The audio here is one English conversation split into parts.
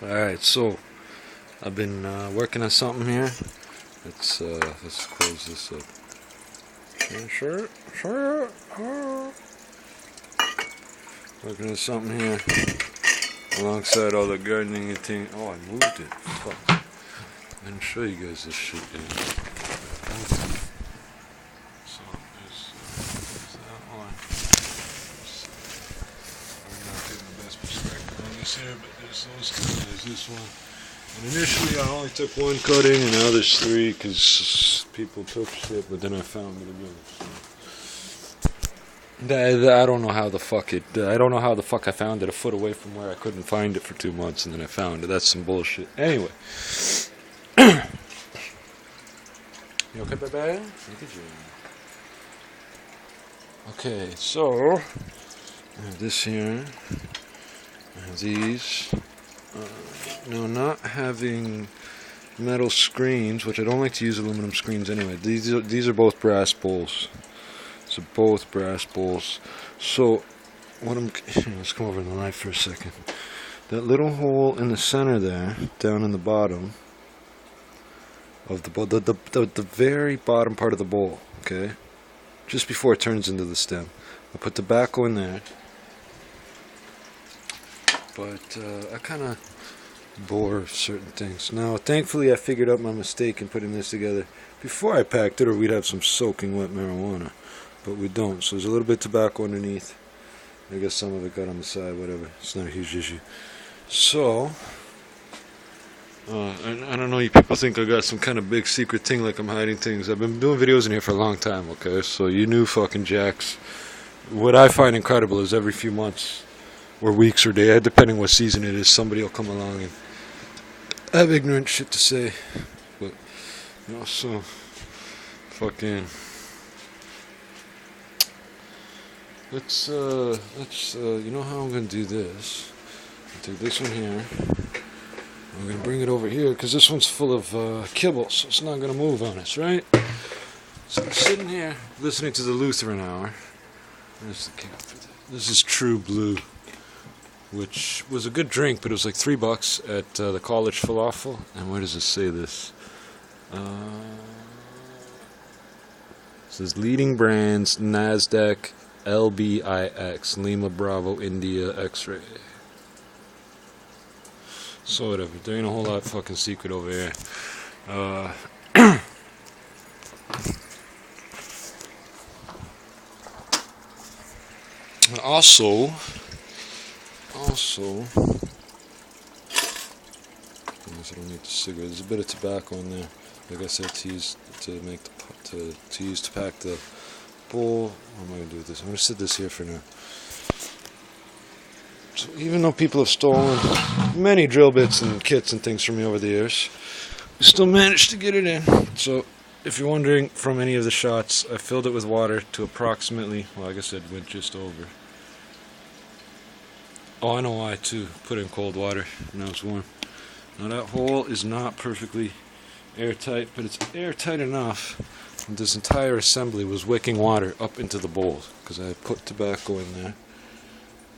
Alright, so I've been working on something here. Let's close this up. Sure. Working on something here alongside all the gardening and thing. Oh, I moved it. Fuck. I didn't show you guys this shit yet. So there's that one. I'm not getting the best perspective on this here, but there's those two. There's this one. And initially I only took one cutting, and now there's three because people took shit, but then I found it again. So. I don't know how the fuck I found it a foot away from where I couldn't find it for 2 months, and then I found it. That's some bullshit. Anyway. You okay, baby? Look at you. Okay, so I have this here. I have these. Now, not having metal screens, which I don't like to use aluminum screens anyway. These are both brass bowls. So both brass bowls. So what let's come over to the knife for a second. That little hole in the center there, down in the bottom of the bowl, the very bottom part of the bowl, okay, just before it turns into the stem. I put tobacco in there, but I kind of bore certain things. Now, thankfully, I figured out my mistake in putting this together before I packed it, or we'd have some soaking wet marijuana. But we don't, so there's a little bit of tobacco underneath. I guess some of it got on the side, whatever. It's not a huge issue. So, I don't know, you people think I got some kind of big secret thing like I'm hiding things. I've been doing videos in here for a long time, okay? So you new fucking jacks. What I find incredible is every few months, or weeks, or days, depending what season it is, somebody will come along and have ignorant shit to say. But, you know, so, fucking... Let's you know how I'm going to do this. I'll take this one here. I'm going to bring it over here because this one's full of kibble, so it's not going to move on us, right? So I'm sitting here listening to the Lutheran Hour. This is True Blue, which was a good drink, but it was like $3 at the College Falafel. And where does it say this? It says leading brands, NASDAQ, LBIX, Lima Bravo India X-ray. So whatever, there ain't a whole lot of fucking secret over here. Also, I don't need the cigarette. There's a bit of tobacco in there. Like I said, to use to pack the bowl. What am I going to do with this? I'm going to sit this here for now. So even though people have stolen many drill bits and kits and things from me over the years, we still managed to get it in. So if you're wondering from any of the shots, I filled it with water to approximately, well, like I said, went just over. Oh, I know why too. Put in cold water. Now it's warm. Now that hole is not perfectly airtight, but it's airtight enough. And this entire assembly was wicking water up into the bowl because I had put tobacco in there,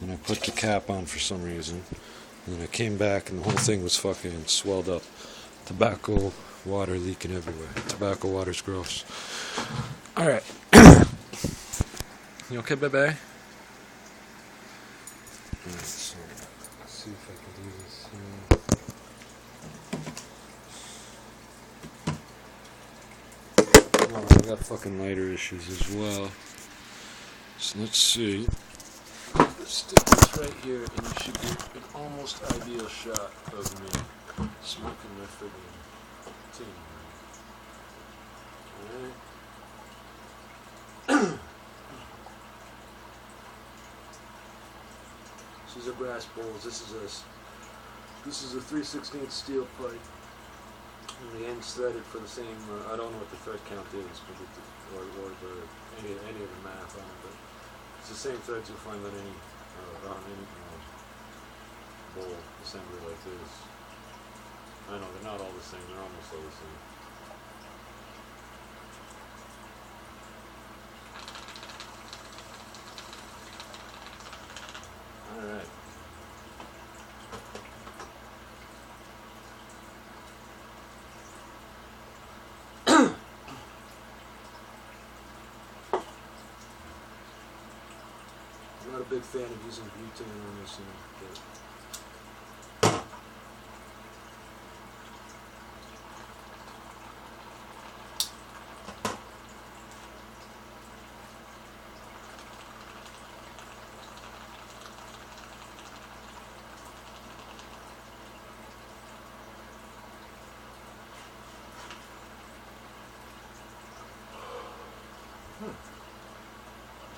and I put the cap on for some reason, and then I came back and the whole thing was fucking swelled up. Tobacco water leaking everywhere. Tobacco water's gross. All right, you okay, baby? Alright, so let's see if I can do this here. I got fucking lighter issues as well. So let's see. Let's stick this right here, and you should get an almost ideal shot of me smoking my friggin' tin. Alright. These are brass bowls. This is a 3/16 steel pipe. And the end's threaded for the same, I don't know what the thread count is, but any of the math on it, but it's the same threads you'll find on any bowl assembly like this. I know, they're not all the same, they're almost all the same. Alright. big fan of using butane on this thing.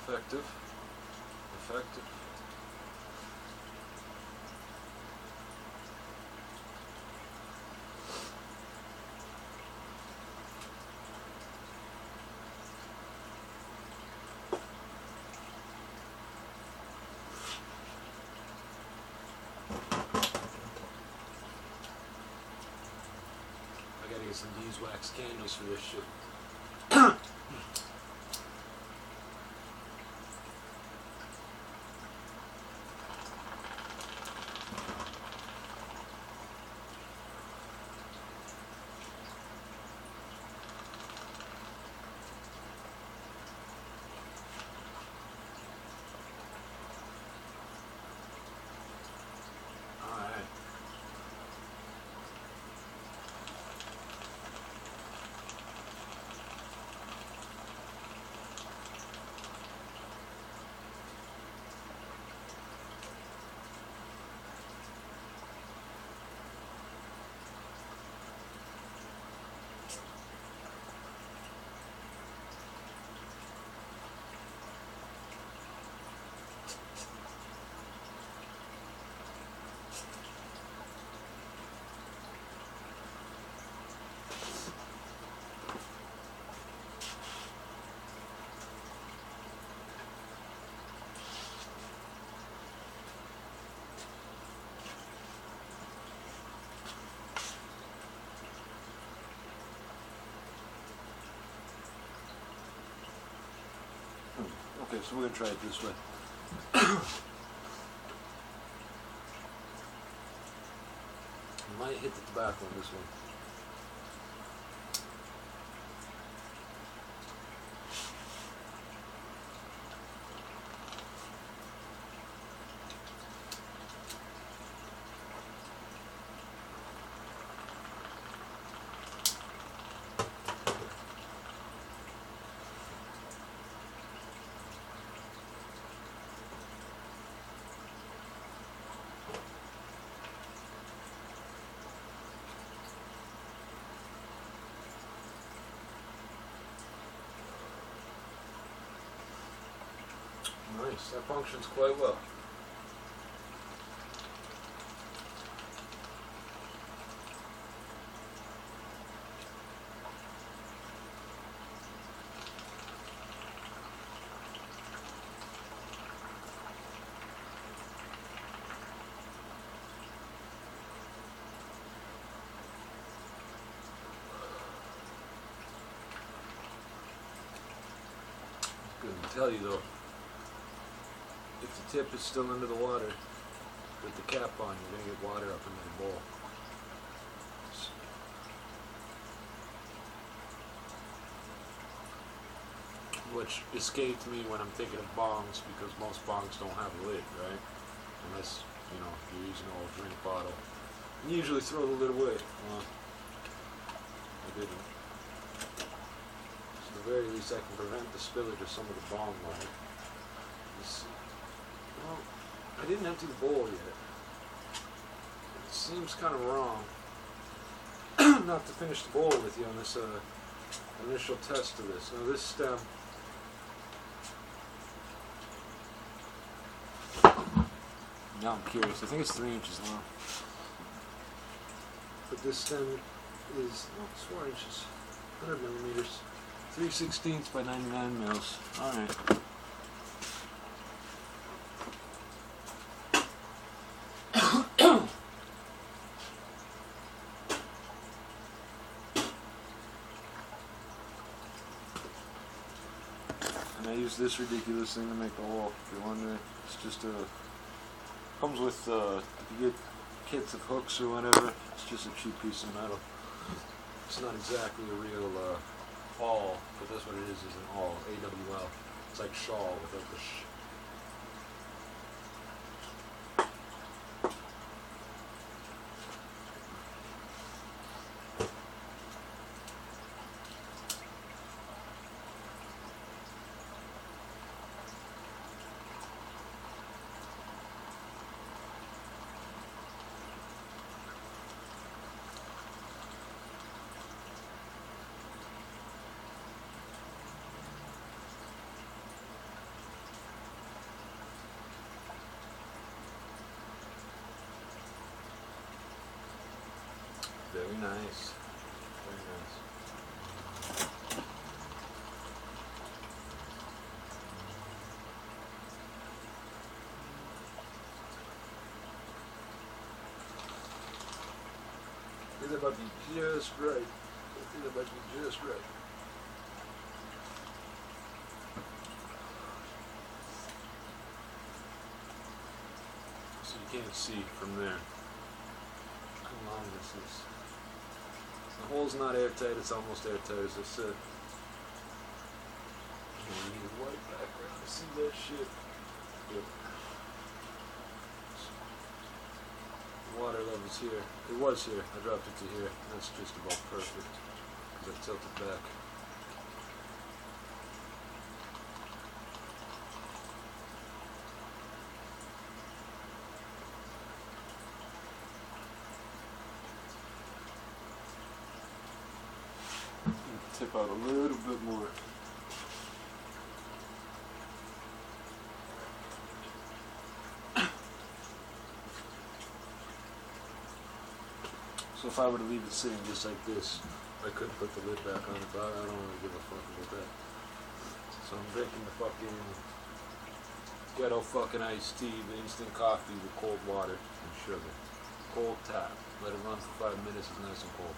Effective. Effective. I gotta get some beeswax candles for this shit. Okay, so we're going to try it this way. Might hit the tobacco on this one. Nice, that functions quite well. Couldn't tell you though. If the tip is still under the water, with the cap on, you're going to get water up into the bowl. Which escaped me when I'm thinking of bongs, because most bongs don't have a lid, right? Unless, you know, you're using an old drink bottle. You usually throw the lid away. Well, I didn't. So at the very least I can prevent the spillage of some of the bong water. Well, I didn't empty the bowl yet. It seems kind of wrong not to finish the bowl with you on this initial test of this. Now this stem, now I'm curious, I think it's 3 inches long. But this stem is, oh, it's 4 inches, 100 millimeters, 3/16 by 99 mils. Alright. And I use this ridiculous thing to make the hole, if you're wondering. It's just a, comes with, if you get kits of hooks or whatever, it's just a cheap piece of metal. It's not exactly a real awl, but that's what it is an awl, A-W-L. It's like shawl without the Very nice. Very nice. I think that might be just right. I think that might be just right. So you can't see from there how long this is. The hole's not airtight, it's almost airtight as I said. You need a white background to see that shit. Yep. Water level's here. It was here. I dropped it to here. That's just about perfect because I tilted back. Tip out a little bit more. So if I were to leave it sitting just like this, I could put the lid back on it, but I don't really give a fuck about that. So I'm drinking the fucking ghetto fucking iced tea, the instant coffee with cold water and sugar. Cold tap. Let it run for 5 minutes, it's nice and cold.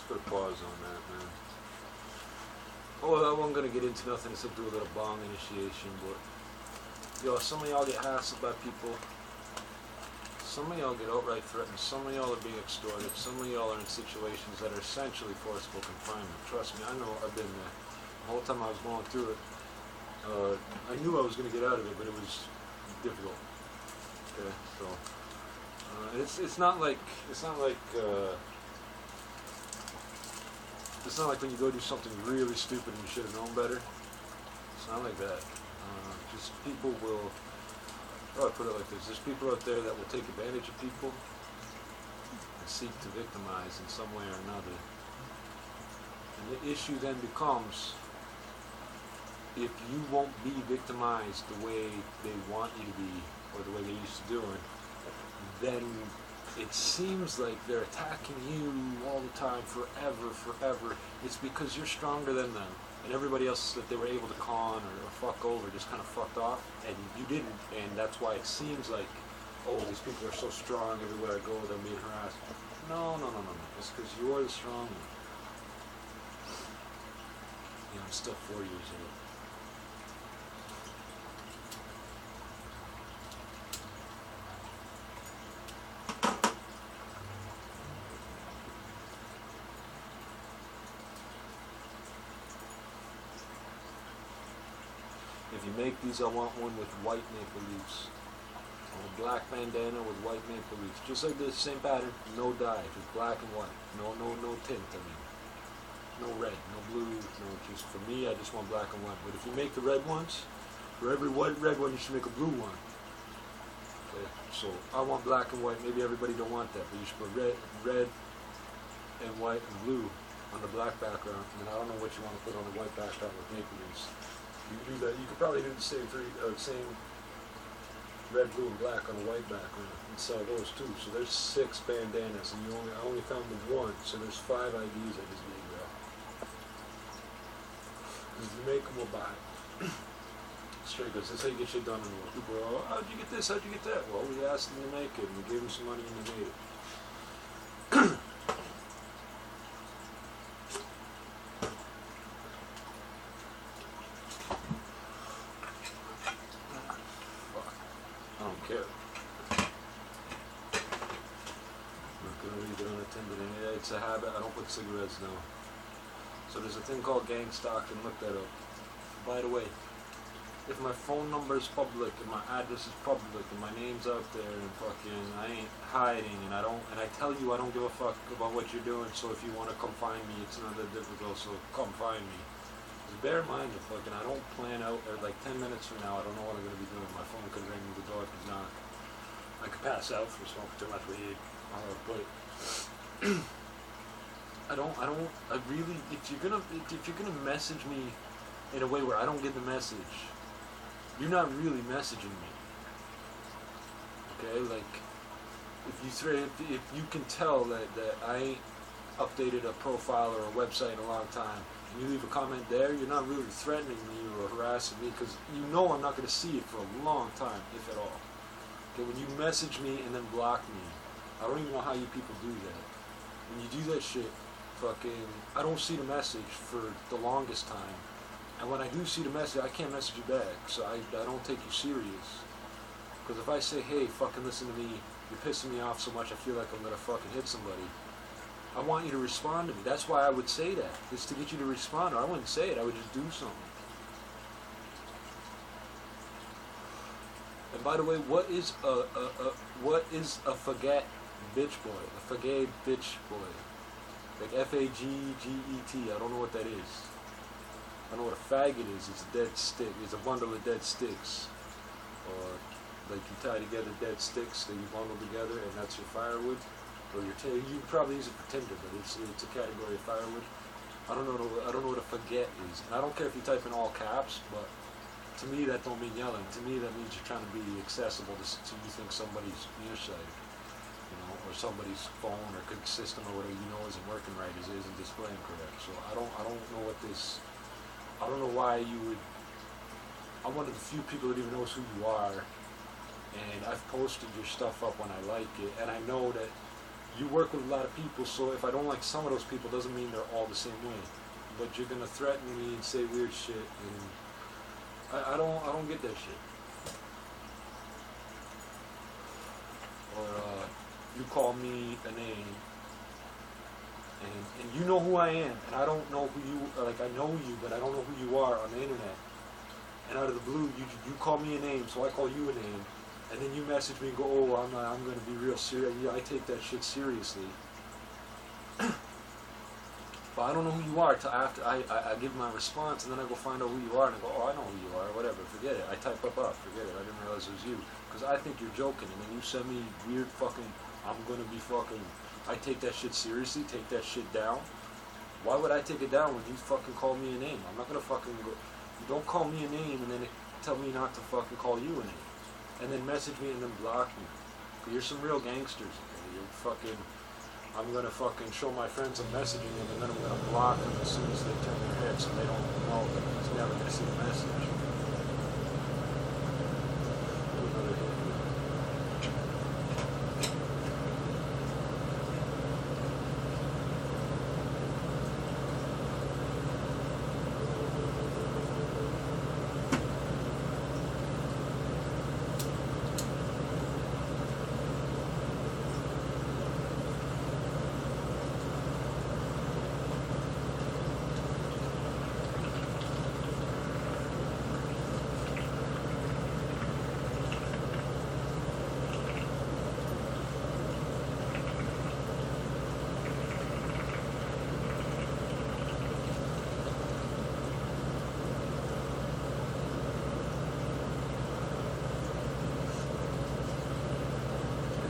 Put a pause on that, man. Oh, I wasn't gonna get into nothing except do a little bong initiation, but yo, some of y'all get hassled by people. Some of y'all get outright threatened. Some of y'all are being extorted. Some of y'all are in situations that are essentially forcible confinement. Trust me, I know. I've been there. The whole time I was going through it, I knew I was gonna get out of it, but it was difficult. Okay, so it's not like it's not like when you go do something really stupid and you should have known better. It's not like that. Just people will, oh, I put it like this, there's people out there that will take advantage of people and seek to victimize in some way or another. And the issue then becomes, if you won't be victimized the way they want you to be, or the way they used to do it, then it seems like they're attacking you all the time, forever. It's because you're stronger than them. And everybody else that they were able to con or fuck over just kind of fucked off, and you didn't. And that's why it seems like, oh, these people are so strong everywhere I go, they're being harassed. No. It's because you're the strong one. You know, I'm still 4 years old. If you make these, I want one with white maple leaves. On a black bandana with white maple leaves. Just like this, same pattern, no dye, just black and white. No tint, I mean. No red, no blue, no, just for me, I just want black and white. But if you make the red ones, for every red one, you should make a blue one. Okay, so I want black and white, maybe everybody don't want that, but you should put red and white and blue on the black background, and I don't know what you want to put on the white background with maple leaves. You can do that. You could probably do the same same red, blue, and black on a white background and sell those too. So there's 6 bandanas, and I only found the one. So there's 5 IDs I just gave you out. Because if you make them, we'll buy it. Straight goods. That's how you get shit done in the world. People are, oh, how'd you get this? How'd you get that? Well, we asked them to make it, and we gave them some money, and they made it. I don't care. I'm not going to leave it unattended. And it's a habit. I don't put cigarettes now. So there's a thing called gang stalking. Look that up. By the way, if my phone number is public and my address is public and my name's out there and fucking I ain't hiding and I tell you I don't give a fuck about what you're doing, so if you want to come find me, it's not that difficult, so come find me. Just bear in mind if fucking I don't plan out, or like 10 minutes from now, I don't know what I'm going to be doing. My phone could ring, the door could knock. I could pass out from smoking too much weed. But I really, if you're gonna message me in a way where I don't get the message, you're not really messaging me. Okay, like if you can tell that I ain't updated a profile or a website in a long time, and you leave a comment there, you're not really threatening me or harassing me, because you know I'm not going to see it for a long time, if at all. Okay, when you message me and then block me, I don't even know how you people do that. When you do that shit, fucking, I don't see the message for the longest time. And when I do see the message, I can't message you back, so I don't take you serious. Because if I say, hey, fucking listen to me, you're pissing me off so much I feel like I'm going to fucking hit somebody, I want you to respond to me. That's why I would say that, is to get you to respond. Or I wouldn't say it, I would just do something. And by the way, what is a faggot bitch boy? A faggot bitch boy. Like F-A-G-G-E-T. I don't know what that is. I don't know what a faggot is. It's a dead stick. It's a bundle of dead sticks. Or like you tie together dead sticks that you bundle together, and that's your firewood. Or you probably use it for tinder, but it's a category of firewood. I don't know what a faggot is. And I don't care if you type in all caps, but to me that don't mean yelling. To me that means you're trying to be accessible to you think somebody's nearsighted, you know, or somebody's phone or system or whatever you know isn't working right, isn't displaying correct. So I don't know what this. I don't know why you would. I'm one of the few people that even knows who you are, and I've posted your stuff up when I like it, and I know that you work with a lot of people, so if I don't like some of those people, doesn't mean they're all the same way. But you're gonna threaten me and say weird shit, and I don't get that shit. Or you call me a name, and you know who I am, and I don't know who you like. I know you, but I don't know who you are on the internet. And out of the blue, you call me a name, so I call you a name. And then you message me and go, oh, I'm going to be real serious. Yeah, I take that shit seriously. But I don't know who you are until after I give my response, and then I go find out who you are, and I go, oh, I know who you are, whatever, forget it. I type up, forget it. I didn't realize it was you. Because I think you're joking, and then you send me weird fucking, I'm going to be fucking, I take that shit seriously, take that shit down. Why would I take it down when you fucking call me a name? I'm not going to fucking go, don't call me a name and then tell me not to fucking call you a name. And then message me and then block me. You're some real gangsters. Okay? You're fucking. I'm gonna fucking show my friends I'm messaging them, and then I'm gonna block them as soon as they turn their head, so they don't know that he's never gonna see the message.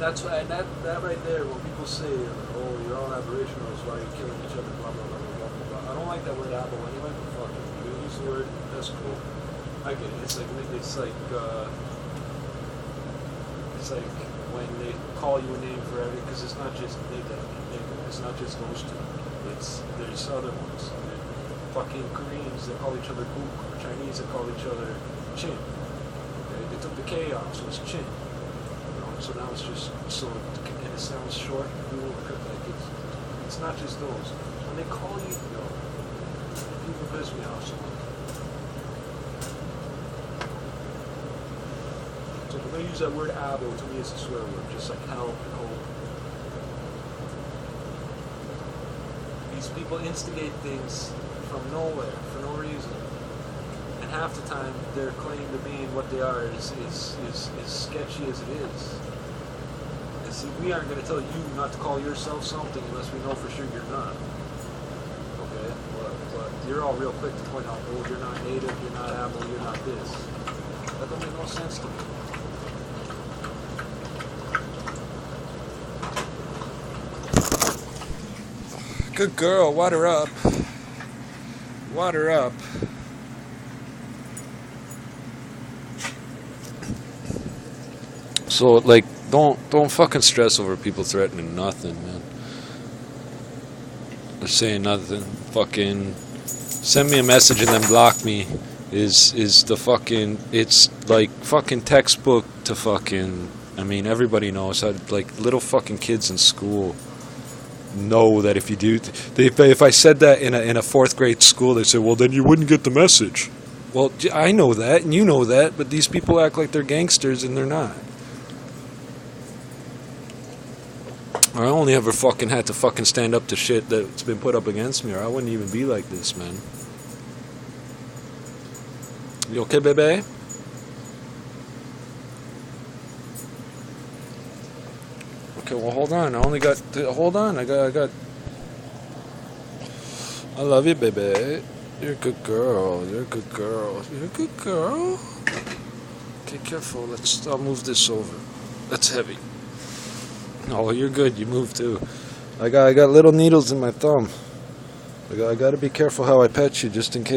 That's why, and that right there, when people say, oh, you're all aberrationals, why are you killing each other, blah, blah, blah, blah, blah, blah. I don't like that word abo anyway, but fuck it. You use the word, that's cool. I get it. It's like when they call you a name for everything, because it's not just nigga, it's not just those two. There's other ones. Fucking Koreans that call each other gook, or Chinese that call each other chin. Okay? They took the K off, so it's chin. So now it's just, and it sounds short, like it's not just those. When they call you, people piss me off so much. So when they use that word abo, to me it's a swear word, just like hell and hope. These people instigate things from nowhere, for no reason. And half the time, their claim to being what they are is sketchy as it is. And see, we aren't going to tell you not to call yourself something unless we know for sure you're not. Okay? But you're all real quick to point out, oh, you're not native, you're not Abo, you're not this. That don't make no sense to me. Good girl, water up. Water up. So, like, don't fucking stress over people threatening nothing, man. They're saying nothing. Fucking send me a message and then block me is the fucking, it's like fucking textbook to fucking, I mean, everybody knows how, like, little fucking kids in school know that if you do, if I said that in a 4th grade school, they say, well, then you wouldn't get the message. Well, I know that, and you know that, but these people act like they're gangsters, and they're not. I only ever fucking had to fucking stand up to shit that's been put up against me, or I wouldn't even be like this, man. You okay, baby? Okay, well, hold on. I only got... hold on. I got... I love you, baby. You're a good girl. You're a good girl. You're a good girl. Okay, careful. I'll move this over. That's heavy. Oh, you're good. You move too. I got little needles in my thumb. I got to be careful how I pet you, just in case.